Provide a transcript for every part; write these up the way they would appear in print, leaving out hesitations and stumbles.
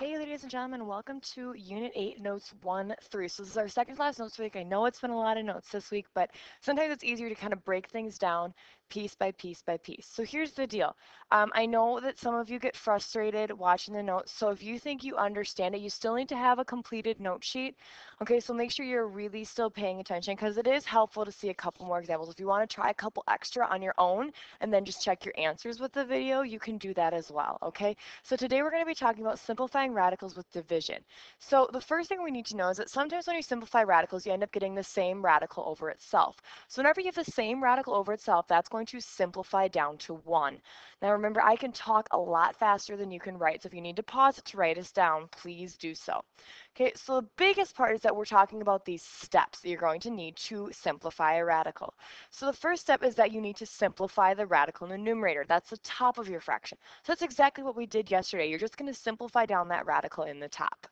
Hey, ladies and gentlemen, welcome to Unit 8, Notes 1 through. So this is our second class notes week. I know it's been a lot of notes this week, but sometimes it's easier to kind of break things down piece by piece by piece. So here's the deal. I know that some of you get frustrated watching the notes, so if you think you understand it, you still need to have a completed note sheet. Okay, so make sure you're really still paying attention because it is helpful to see a couple more examples. If you want to try a couple extra on your own and then just check your answers with the video, you can do that as well, okay? So today we're going to be talking about simplifying radicals with division. So the first thing we need to know is that sometimes when you simplify radicals, you end up getting the same radical over itself. So whenever you have the same radical over itself, that's going to simplify down to 1. Now remember, I can talk a lot faster than you can write, so if you need to pause it to write us down, please do so. Okay, so the biggest part is that we're talking about these steps that you're going to need to simplify a radical. So the first step is that you need to simplify the radical in the numerator. That's the top of your fraction. So that's exactly what we did yesterday. You're just going to simplify down that radical in the top.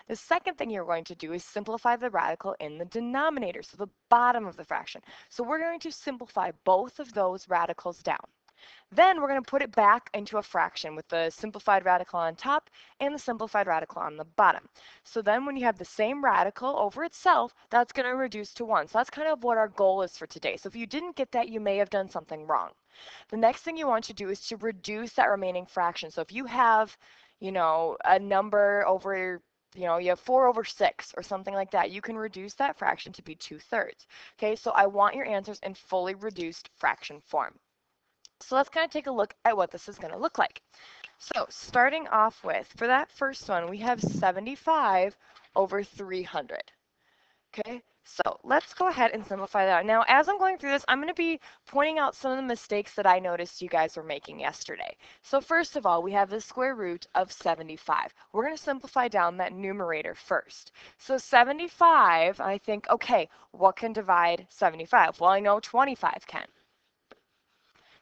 The second thing you're going to do is simplify the radical in the denominator, so the bottom of the fraction. So we're going to simplify both of those radicals down. Then we're going to put it back into a fraction with the simplified radical on top and the simplified radical on the bottom. So then when you have the same radical over itself, that's going to reduce to 1. So that's kind of what our goal is for today. So if you didn't get that, you may have done something wrong. The next thing you want to do is to reduce that remaining fraction. So if you have, a number over, you have 4 over 6 or something like that, you can reduce that fraction to be 2/3. Okay, so I want your answers in fully reduced fraction form. So let's kind of take a look at what this is going to look like. So starting off with, for that first one, we have 75 over 300. Okay, so let's go ahead and simplify that. Now, as I'm going through this, I'm going to be pointing out some of the mistakes that I noticed you guys were making yesterday. So first of all, we have the square root of 75. We're going to simplify down that numerator first. So 75, I think, okay, what can divide 75? Well, I know 25 can.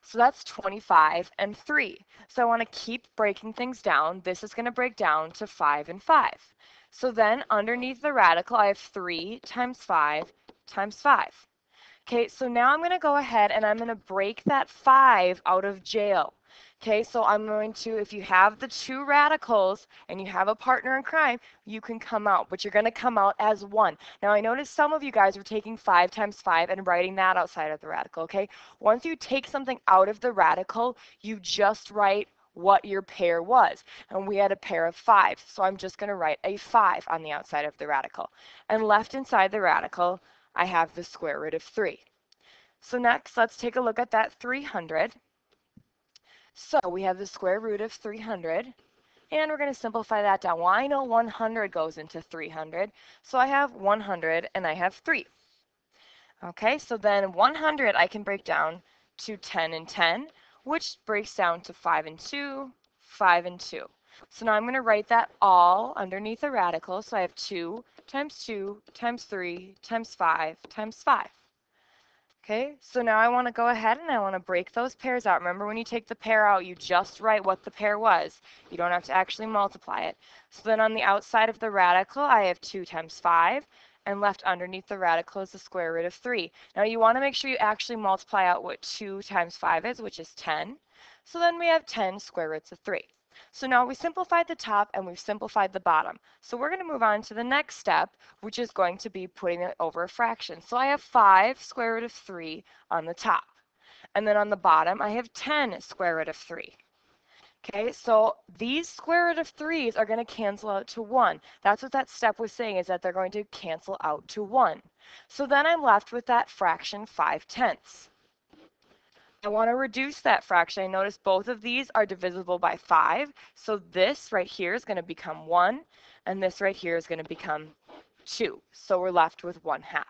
So that's 25 and 3. So I want to keep breaking things down. This is going to break down to 5 and 5. So then underneath the radical, I have 3 times 5 times 5. Okay, so now I'm going to go ahead and I'm going to break that 5 out of jail. Okay, so I'm going to, if you have the two radicals and you have a partner in crime, you can come out, but you're going to come out as 1. Now, I noticed some of you guys are taking 5 times 5 and writing that outside of the radical, okay? Once you take something out of the radical, you just write what your pair was. And we had a pair of 5, so I'm just going to write a 5 on the outside of the radical. And left inside the radical, I have the square root of 3. So next, let's take a look at that 300. So we have the square root of 300, and we're going to simplify that down. Well, I know 100 goes into 300, so I have 100 and I have 3. Okay, so then 100 I can break down to 10 and 10, which breaks down to 5 and 2, 5 and 2. So now I'm going to write that all underneath the radical. So I have 2 times 2 times 3 times 5 times 5. Okay, so now I want to go ahead and I want to break those pairs out. Remember, when you take the pair out, you just write what the pair was. You don't have to actually multiply it. So then on the outside of the radical, I have 2 times 5, and left underneath the radical is the square root of 3. Now you want to make sure you actually multiply out what 2 times 5 is, which is 10. So then we have 10 square roots of 3. So now we simplified the top and we've simplified the bottom. So we're going to move on to the next step, which is going to be putting it over a fraction. So I have 5 square root of 3 on the top. And then on the bottom, I have 10 square root of 3. Okay, so these square root of 3's are going to cancel out to 1. That's what that step was saying, is that they're going to cancel out to 1. So then I'm left with that fraction 5/10. I want to reduce that fraction. I notice both of these are divisible by 5. So this right here is going to become 1, and this right here is going to become 2. So we're left with 1/2.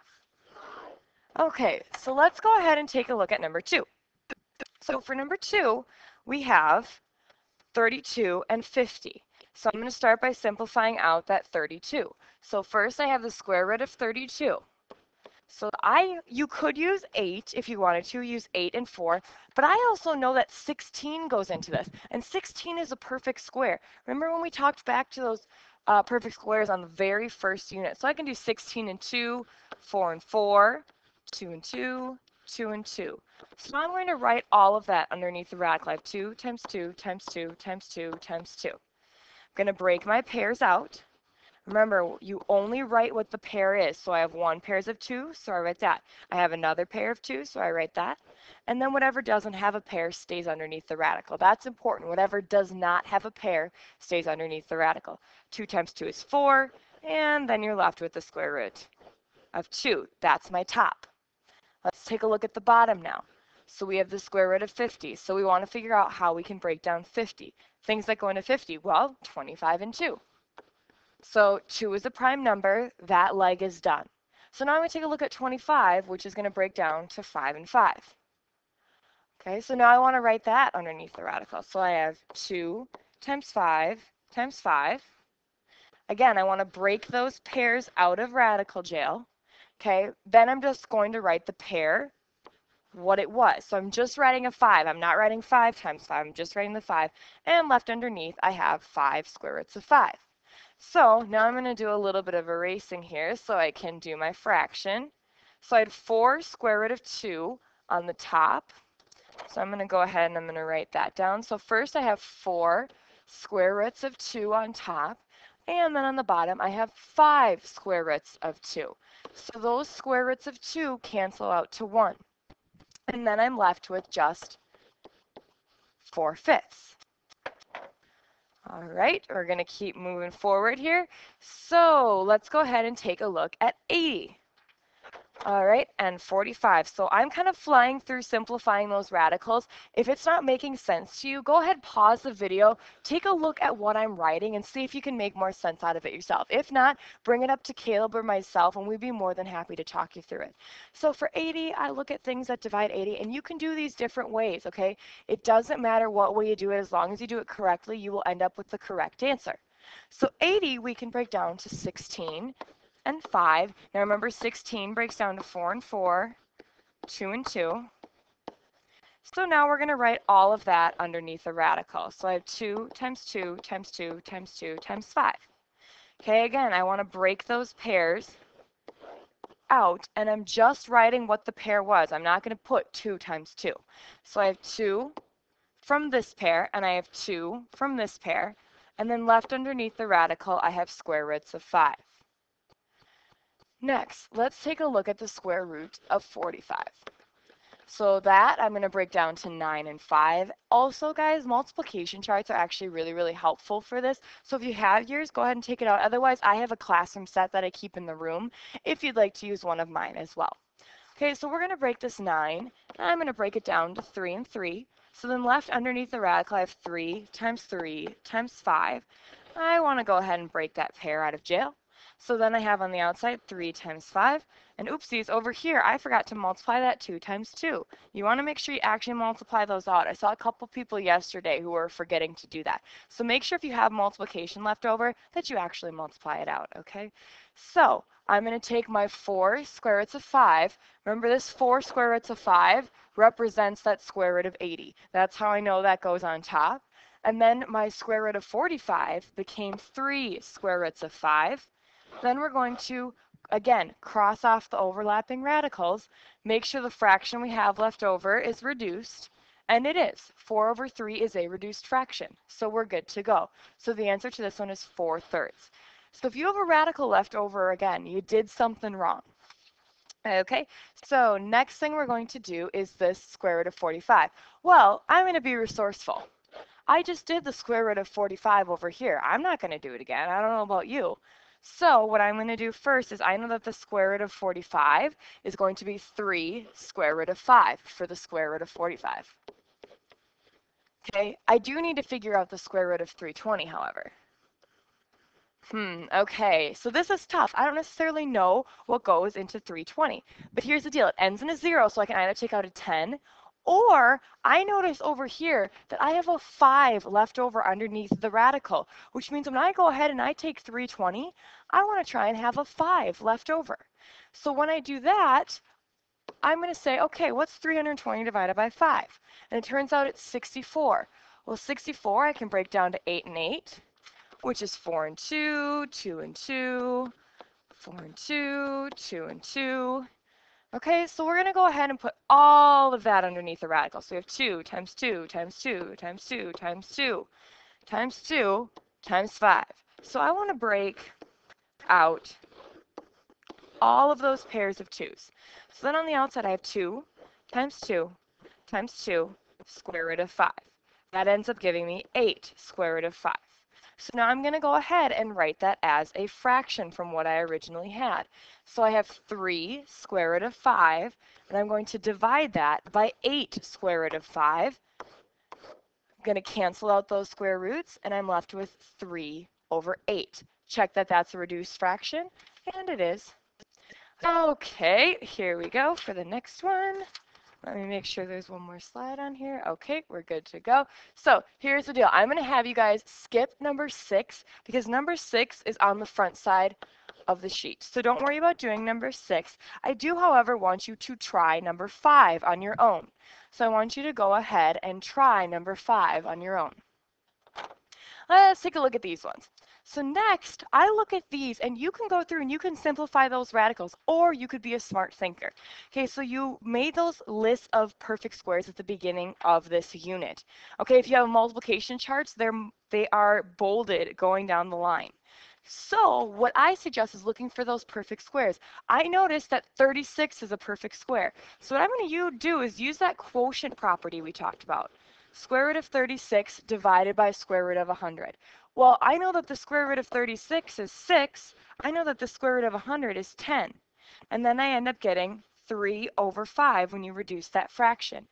Okay, so let's go ahead and take a look at number 2. So for number 2, we have 32 and 50. So I'm going to start by simplifying out that 32. So first I have the square root of 32. So you could use 8 if you wanted to, use 8 and 4, but I also know that 16 goes into this, and 16 is a perfect square. Remember when we talked back to those perfect squares on the very first unit? So I can do 16 and 2, 4 and 4, 2 and 2, 2 and 2. So I'm going to write all of that underneath the radical. I have 2 times 2 times 2 times 2 times 2. going to break my pairs out. Remember, you only write what the pair is. So I have one pairs of 2, so I write that. I have another pair of 2, so I write that. And then whatever doesn't have a pair stays underneath the radical. That's important. Whatever does not have a pair stays underneath the radical. 2 times 2 is 4, and then you're left with the square root of 2. That's my top. Let's take a look at the bottom now. So we have the square root of 50. So we want to figure out how we can break down 50. Things that go into 50, well, 25 and 2. So 2 is a prime number. That leg is done. So now I'm going to take a look at 25, which is going to break down to 5 and 5. Okay, so now I want to write that underneath the radical. So I have 2 times 5 times 5. Again, I want to break those pairs out of radical jail. Okay, then I'm just going to write the pair, what it was. So I'm just writing a 5. I'm not writing 5 times 5. I'm just writing the 5. And left underneath, I have 5 square roots of 5. So now I'm going to do a little bit of erasing here so I can do my fraction. So I had 4 square root of 2 on the top. So I'm going to go ahead and I'm going to write that down. So first I have 4 square roots of 2 on top. And then on the bottom I have 5 square roots of 2. So those square roots of 2 cancel out to 1. And then I'm left with just 4/5. All right, we're going to keep moving forward here. So let's go ahead and take a look at 80. All right, and 45. So I'm kind of flying through simplifying those radicals. If it's not making sense to you, go ahead, pause the video, take a look at what I'm writing and see if you can make more sense out of it yourself. If not, bring it up to Caleb or myself and we'd be more than happy to talk you through it. So for 80, I look at things that divide 80 and you can do these different ways, okay? It doesn't matter what way you do it, as long as you do it correctly, you will end up with the correct answer. So 80 we can break down to 16 and 5. Now remember 16 breaks down to 4 and 4, 2 and 2. So now we're going to write all of that underneath the radical. So I have 2 times 2 times 2 times 2 times 5. Okay, again, I want to break those pairs out, and I'm just writing what the pair was. I'm not going to put 2 times 2. So I have 2 from this pair, and I have 2 from this pair, and then left underneath the radical, I have square roots of 5. Next, let's take a look at the square root of 45. So that I'm going to break down to 9 and 5. Also, guys, multiplication charts are actually really helpful for this. So if you have yours, go ahead and take it out. Otherwise, I have a classroom set that I keep in the room if you'd like to use one of mine as well. Okay, so we're going to break this 9, and I'm going to break it down to 3 and 3. So then left underneath the radical, I have 3 times 3 times 5. I want to go ahead and break that pair out of jail. So then I have on the outside 3 times 5. And oopsies, over here, I forgot to multiply that 2 times 2. You want to make sure you actually multiply those out. I saw a couple people yesterday who were forgetting to do that. So make sure if you have multiplication left over that you actually multiply it out, okay? So I'm going to take my 4 square roots of 5. Remember, this 4 square roots of 5 represents that square root of 80. That's how I know that goes on top. And then my square root of 45 became 3 square roots of 5. Then we're going to, again, cross off the overlapping radicals, make sure the fraction we have left over is reduced, and it is. 4 over 3 is a reduced fraction, so we're good to go. So the answer to this one is 4/3. So if you have a radical left over, again, you did something wrong. Okay, so next thing we're going to do is this square root of 45. Well, I'm going to be resourceful. I just did the square root of 45 over here. I'm not going to do it again. I don't know about you. So what I'm going to do first is I know that the square root of 45 is going to be 3 square root of 5 for the square root of 45. Okay, I do need to figure out the square root of 320, however. Okay, so this is tough. I don't necessarily know what goes into 320, but here's the deal. It ends in a 0, so I can either take out a 10, or I notice over here that I have a 5 left over underneath the radical, which means when I go ahead and I take 320, I want to try and have a 5 left over. So when I do that, I'm going to say, okay, what's 320 divided by 5? And it turns out it's 64. Well, 64 I can break down to 8 and 8. Which is 4 and 2, 2 and 2, 4 and 2, 2 and 2. Okay, so we're going to go ahead and put all of that underneath the radical. So we have 2 times 2 times 2 times 2 times 2 times 2 times 5. So I want to break out all of those pairs of 2's. So then on the outside I have 2 times 2 times 2 square root of 5. That ends up giving me 8 square root of 5. So now I'm going to go ahead and write that as a fraction from what I originally had. So I have 3 square root of 5, and I'm going to divide that by 8 square root of 5. I'm going to cancel out those square roots, and I'm left with 3 over 8. Check that that's a reduced fraction, and it is. Okay, here we go for the next one. Let me make sure there's one more slide on here. Okay, we're good to go. So here's the deal. I'm going to have you guys skip number 6 because number 6 is on the front side of the sheet. So don't worry about doing number 6. I do, however, want you to try number 5 on your own. So I want you to go ahead and try number 5 on your own. Let's take a look at these ones. So next, I look at these, and you can go through and you can simplify those radicals, or you could be a smart thinker. Okay, so you made those lists of perfect squares at the beginning of this unit. Okay, if you have multiplication charts, they are bolded going down the line. So what I suggest is looking for those perfect squares. I noticed that 36 is a perfect square. So what I'm going to do is use that quotient property we talked about. Square root of 36 divided by square root of 100. Well, I know that the square root of 36 is 6. I know that the square root of 100 is 10. And then I end up getting 3 over 5 when you reduce that fraction.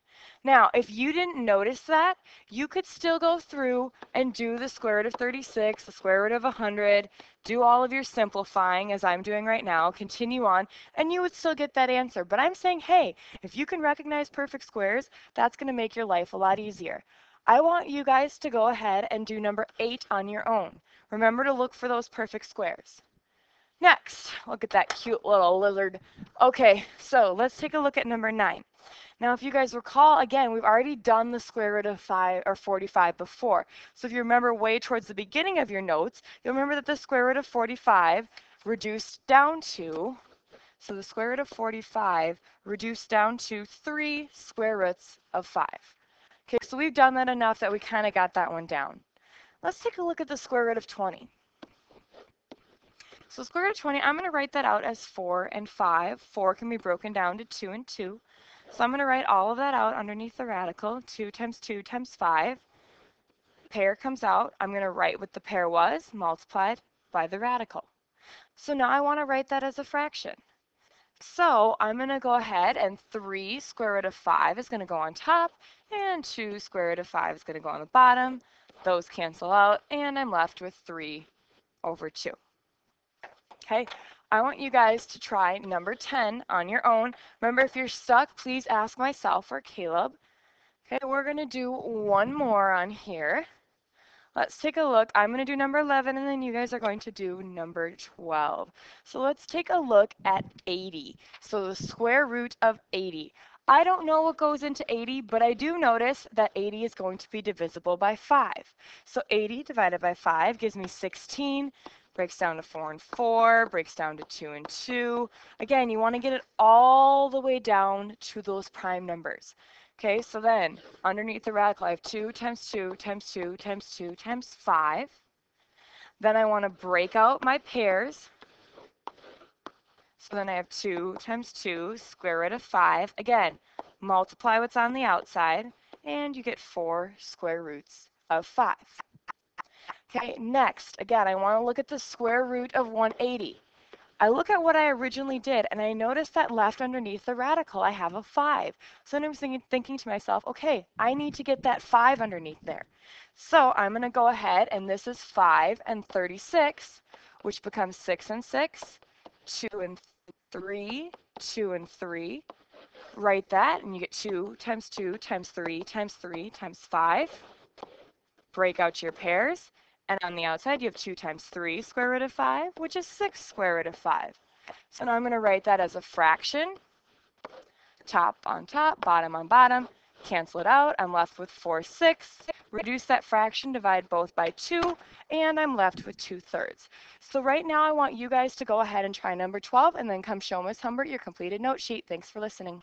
Now, if you didn't notice that, you could still go through and do the square root of 36, the square root of 100, do all of your simplifying as I'm doing right now, continue on, and you would still get that answer. But I'm saying, hey, if you can recognize perfect squares, that's going to make your life a lot easier. I want you guys to go ahead and do number 8 on your own. Remember to look for those perfect squares. Next, look at that cute little lizard. Okay, so let's take a look at number 9. Now, if you guys recall, again, we've already done the square root of 5 or 45 before. So if you remember way towards the beginning of your notes, you'll remember that the square root of 45 reduced down to, so the square root of 45 reduced down to 3 square roots of 5. Okay, so we've done that enough that we kind of got that one down. Let's take a look at the square root of 20. So square root of 20, I'm going to write that out as 4 and 5. 4 can be broken down to 2 and 2. So I'm going to write all of that out underneath the radical. 2 times 2 times 5. Pair comes out. I'm going to write what the pair was multiplied by the radical. So now I want to write that as a fraction. So I'm going to go ahead and 3 square root of 5 is going to go on top, and 2 square root of 5 is going to go on the bottom. Those cancel out, and I'm left with 3 over 2. Okay, I want you guys to try number 10 on your own. Remember, if you're stuck, please ask myself or Caleb. Okay, we're going to do one more on here. Let's take a look. I'm going to do number 11, and then you guys are going to do number 12. So let's take a look at 80. So the square root of 80. I don't know what goes into 80, but I do notice that 80 is going to be divisible by 5. So 80 divided by 5 gives me 16, breaks down to 4 and 4, breaks down to 2 and 2. Again, you want to get it all the way down to those prime numbers. Okay, so then underneath the radical, I have 2 times 2 times 2 times 2 times 5. Then I want to break out my pairs. So then I have 2 times 2 square root of 5. Again, multiply what's on the outside, and you get 4 square roots of 5. Okay, next, again, I want to look at the square root of 180. I look at what I originally did, and I notice that left underneath the radical, I have a 5. So then I'm thinking to myself, okay, I need to get that 5 underneath there. So I'm going to go ahead, and this is 5 and 36, which becomes 6 and 6, 2 and 3, 2 and 3. Write that, and you get 2 times 2 times 3 times 3 times 5. Break out your pairs. And on the outside, you have 2 times 3 square root of 5, which is 6 square root of 5. So now I'm going to write that as a fraction. Top on top, bottom on bottom. Cancel it out. I'm left with 4 6. Reduce that fraction, divide both by 2, and I'm left with 2/3. So right now, I want you guys to go ahead and try number 12, and then come show Ms. Humbert your completed note sheet. Thanks for listening.